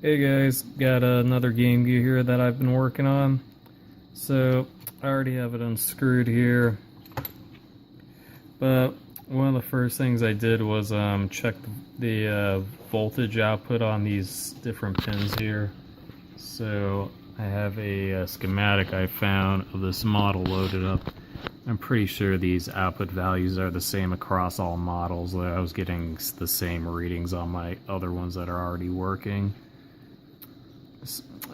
Hey guys, got another game gear here that I've been working on. So, I already have it unscrewed here. But one of the first things I did was check the voltage output on these different pins here. So, I have a schematic I found of this model loaded up. I'm pretty sure these output values are the same across all models, though I was getting the same readings on my other ones that are already working.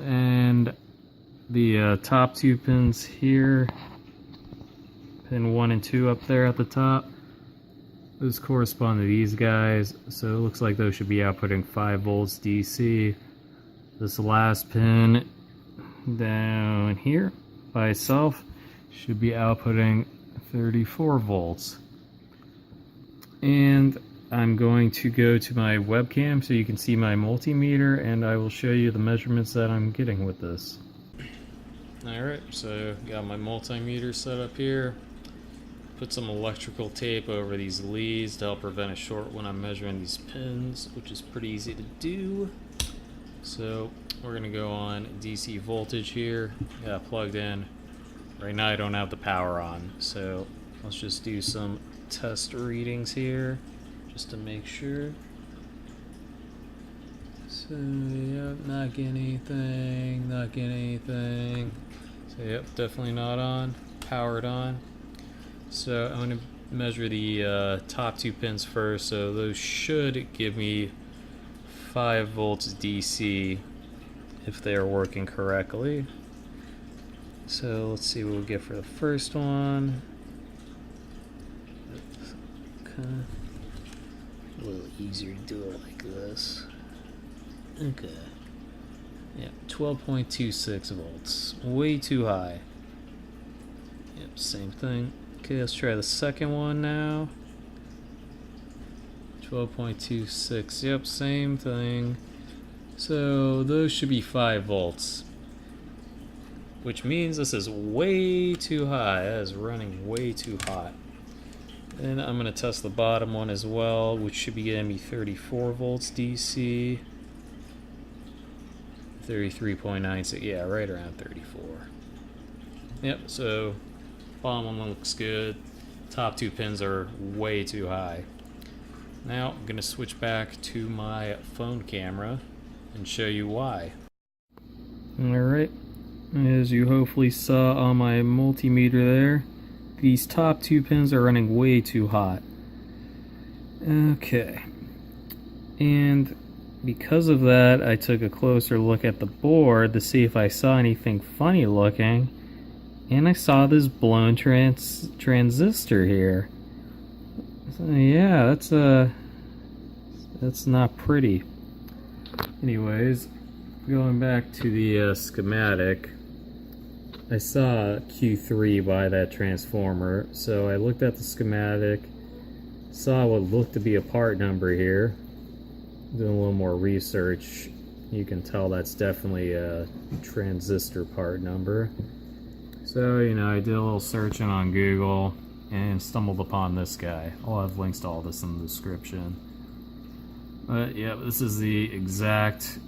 And the top two pins here, pin 1 and 2 up there at the top, those correspond to these guys, so it looks like those should be outputting 5 volts DC. This last pin down here by itself should be outputting 34 volts. And I'm going to go to my webcam so you can see my multimeter, and I will show you the measurements that I'm getting with this. Alright, so got my multimeter set up here. Put some electrical tape over these leads to help prevent a short when I'm measuring these pins, which is pretty easy to do. So we're going to go on DC voltage here. Got it plugged in. Right now I don't have the power on, so let's just do some test readings here just to make sure. So yep, not getting anything, not getting anything. So yep, definitely not on, powered on. So I'm going to measure the top two pins first, so those should give me 5 volts DC if they are working correctly. So let's see what we get for the first one. Okay. A little easier to do it like this. Okay. Yeah, 12.26 volts. Way too high. Yep, same thing. Okay, let's try the second one now. 12.26. Yep, same thing. So those should be 5 volts. Which means this is way too high. That is running way too hot. And I'm going to test the bottom one as well, which should be getting me 34 volts DC. 33.96, yeah, right around 34. Yep, so bottom one looks good. Top two pins are way too high. Now I'm going to switch back to my phone camera and show you why. Alright, as you hopefully saw on my multimeter there, these top two pins are running way too hot. Okay, and because of that, I took a closer look at the board to see if I saw anything funny looking, and I saw this blown transistor here. So yeah, that's not pretty. Anyways, going back to the schematic, I saw Q3 by that transformer, so I looked at the schematic, saw what looked to be a part number here. Doing a little more research, you can tell that's definitely a transistor part number. So, you know, I did a little searching on Google and stumbled upon this guy. I'll have links to all this in the description. But yeah, this is the exact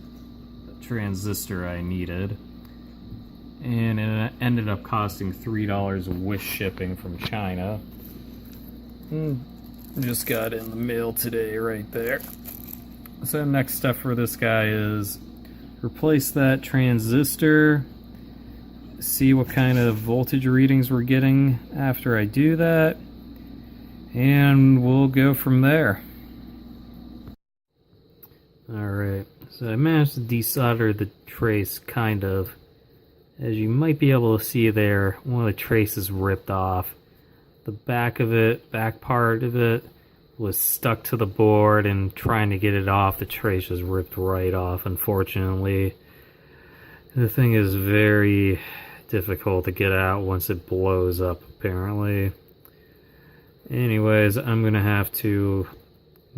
transistor I needed. And it ended up costing $3 with shipping from China. Just got it in the mail today, right there. So next step for this guy is replace that transistor, see what kind of voltage readings we're getting after I do that, and we'll go from there. Alright, so I managed to desolder the trace, kind of. As you might be able to see there, one of the traces ripped off. The back part of it was stuck to the board, and trying to get it off, the trace just ripped right off, unfortunately. The thing is very difficult to get out once it blows up, apparently. Anyways, I'm gonna have to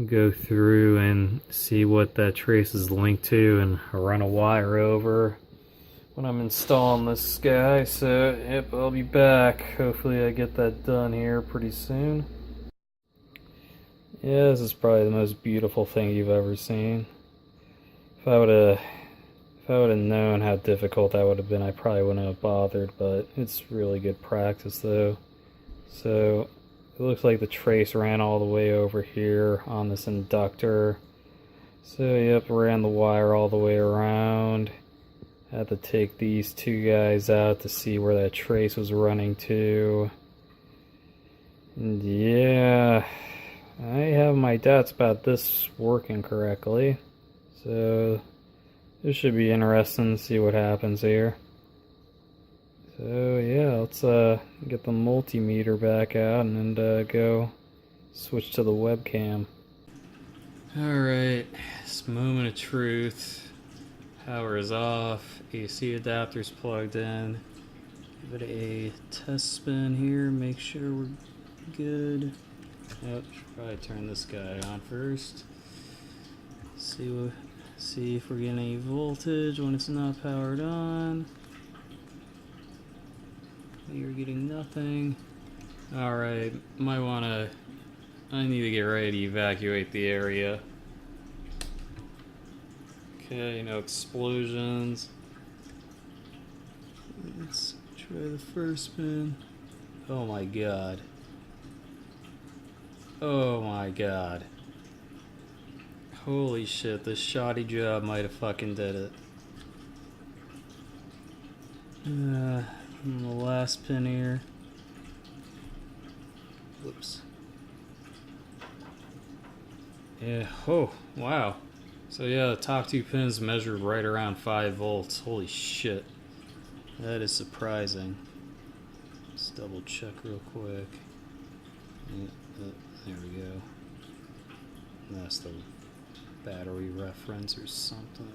go through and see what that trace is linked to and run a wire over when I'm installing this guy. So yep, I'll be back. Hopefully I get that done here pretty soon. Yeah, this is probably the most beautiful thing you've ever seen. If I would have If I would have known how difficult that would have been, I probably wouldn't have bothered, but it's really good practice though. So it looks like the trace ran all the way over here on this inductor. So yep, ran the wire all the way around. I had to take these two guys out to see where that trace was running to. And yeah, I have my doubts about this working correctly. So this should be interesting to see what happens here. So yeah, let's get the multimeter back out and go switch to the webcam. Alright, this moment of truth. Power is off, AC adapter's plugged in. Give it a test spin here, make sure we're good. Yep, should probably turn this guy on first. See if we're getting any voltage when it's not powered on. You're getting nothing. Alright, I need to get ready to evacuate the area. Okay, no explosions. Let's try the first spin. Oh my god. Oh my god. Holy shit, this shoddy job might have fucking did it. And the last pin here. Whoops. Yeah, oh, wow. So yeah, the top two pins measured right around 5 volts. Holy shit. That is surprising. Let's double check real quick. Yeah, there we go. That's the battery reference or something.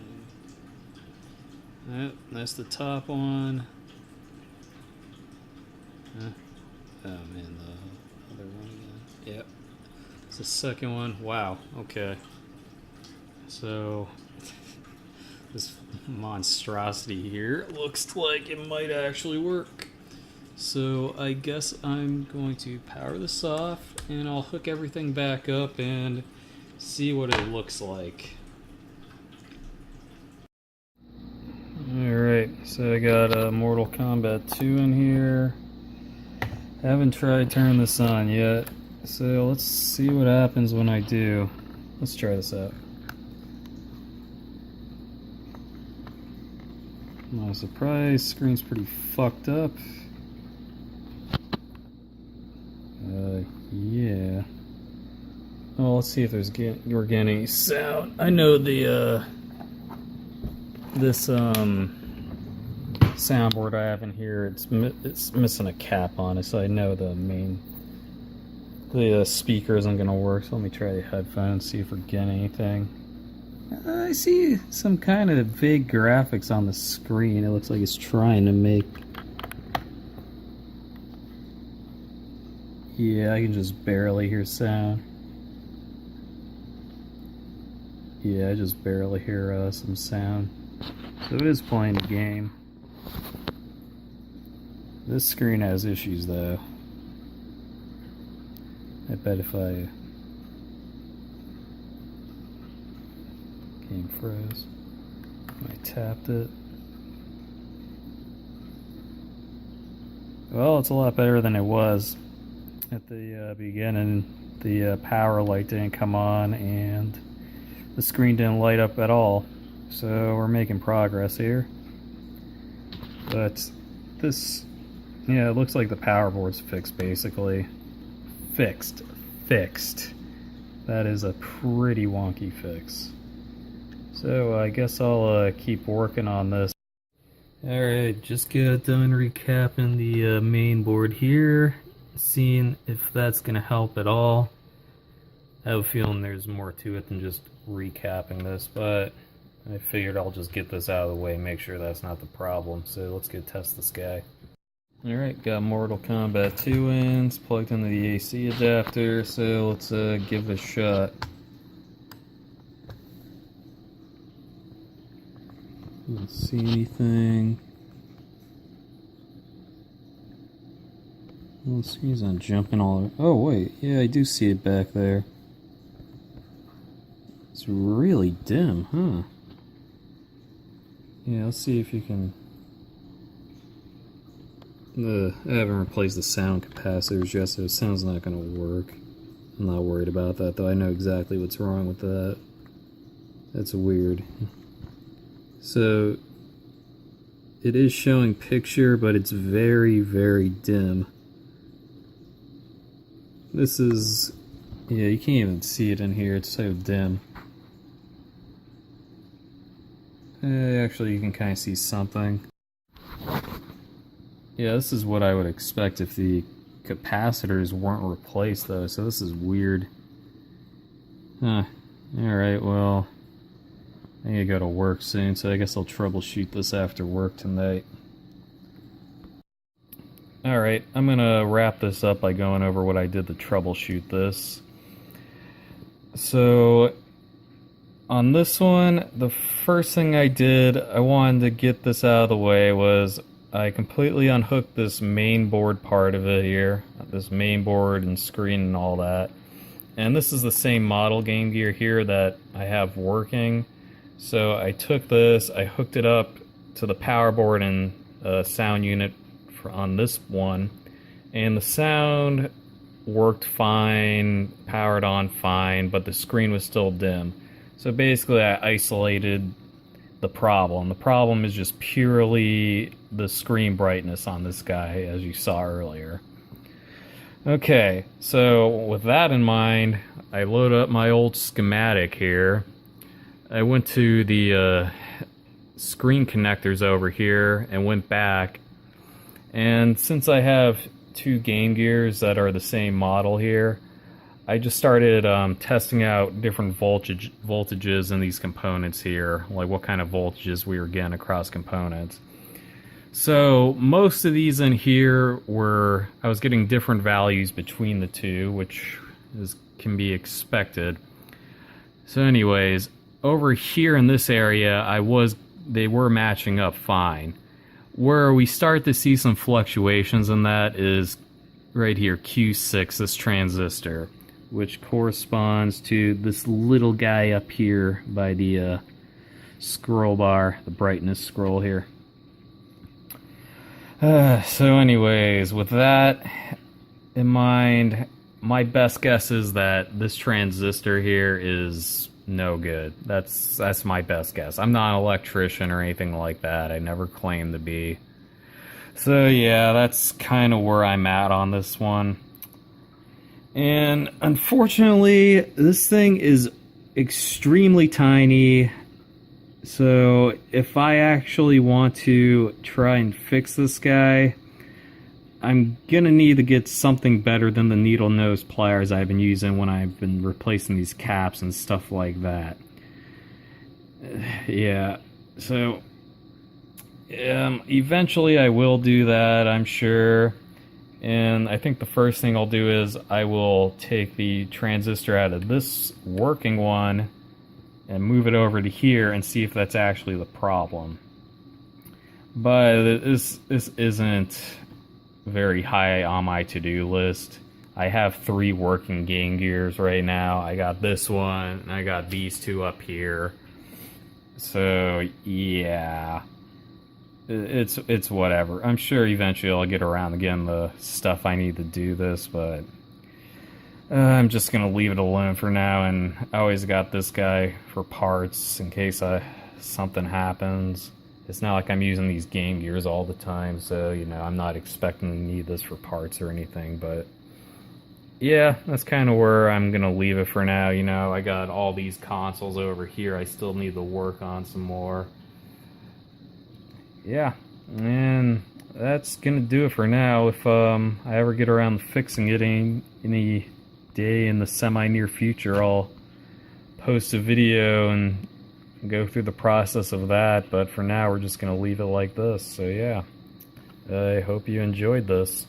Yep, that's the top one. Oh man, the other one again. Yep. It's the second one. Wow, okay. So this monstrosity here looks like it might actually work. So I guess I'm going to power this off and I'll hook everything back up and see what it looks like. Alright, so I got Mortal Kombat 2 in here. Haven't tried turning this on yet, so let's see what happens when I do. Let's try this out. No surprise, screen's pretty fucked up. Yeah. Well, let's see if we're getting any sound. I know the this soundboard I have in here, it's missing a cap on it, so I know the speaker isn't gonna work. So let me try the headphones, see if we're getting anything. I see some kind of vague graphics on the screen. It looks like it's trying to make. Yeah, I can just barely hear sound. Yeah, I just barely hear some sound. So it is playing the game. This screen has issues though. I bet if I... Game froze. I tapped it. Well, it's a lot better than it was. At the beginning, the power light didn't come on and the screen didn't light up at all. So we're making progress here. But this, yeah, it looks like the power board's fixed basically. Fixed. That is a pretty wonky fix. So I guess I'll keep working on this. Alright, just got done recapping the main board here. Seeing if that's going to help at all. I have a feeling there's more to it than just recapping this, but I figured I'll just get this out of the way and make sure that's not the problem. So let's go test this guy. Alright, got Mortal Kombat 2 in, it's plugged into the AC adapter, so let's give it a shot. Don't see anything. Well, the screen's not jumping all over. Oh wait, yeah, I do see it back there. It's really dim, huh? Yeah, let's see if you can... I haven't replaced the sound capacitors yet, so it sounds not going to work. I'm not worried about that, though. I know exactly what's wrong with that. That's weird. So, it is showing picture, but it's very, very dim. This is... yeah, you can't even see it in here. It's so dim. Actually, you can kind of see something. Yeah, this is what I would expect if the capacitors weren't replaced, though, so this is weird. Huh. Alright, well, I need to go to work soon, so I guess I'll troubleshoot this after work tonight. Alright, I'm gonna wrap this up by going over what I did to troubleshoot this. So, on this one, the first thing I did, I wanted to get this out of the way, was I completely unhooked this main board part of it here, this main board and screen and all that. And this is the same model Game Gear here that I have working. So I took this, I hooked it up to the power board and sound unit on this one, and the sound worked fine, powered on fine, but the screen was still dim. So basically I isolated the problem. The problem is just purely the screen brightness on this guy, as you saw earlier. Okay, so with that in mind, I load up my old schematic here. I went to the screen connectors over here and went back. And since I have two Game Gears that are the same model here, I just started testing out different voltages in these components here, like what kind of voltages we were getting across components. So most of these in here were, I was getting different values between the two, which can be expected. So anyways, over here in this area, they were matching up fine. Where we start to see some fluctuations in that is right here, Q6, this transistor, which corresponds to this little guy up here by the scroll bar, the brightness scroll here. So anyways, with that in mind, my best guess is that this transistor here is no good. That's my best guess. I'm not an electrician or anything like that. I never claimed to be. So yeah, that's kind of where I'm at on this one. And unfortunately, this thing is extremely tiny. So if I actually want to try and fix this guy, I'm gonna need to get something better than the needle nose pliers I've been using when I've been replacing these caps and stuff like that. Yeah, so eventually I will do that, I'm sure. And I think the first thing I'll do is I will take the transistor out of this working one and move it over to here and see if that's actually the problem. But this isn't very high on my to-do list. I have 3 working Game Gears right now. I got this one, and I got these 2 up here. So, yeah. It's whatever. I'm sure eventually I'll get around to getting the stuff I need to do this, but I'm just gonna leave it alone for now, and I always got this guy for parts in case something happens. It's not like I'm using these Game Gears all the time, so, you know, I'm not expecting to need this for parts or anything, but yeah, that's kind of where I'm gonna leave it for now. You know, I got all these consoles over here I still need to work on some more. Yeah, and that's gonna do it for now. If I ever get around to fixing it any day in the semi-near future, I'll post a video and go through the process of that, but for now we're just gonna leave it like this. So yeah, I hope you enjoyed this.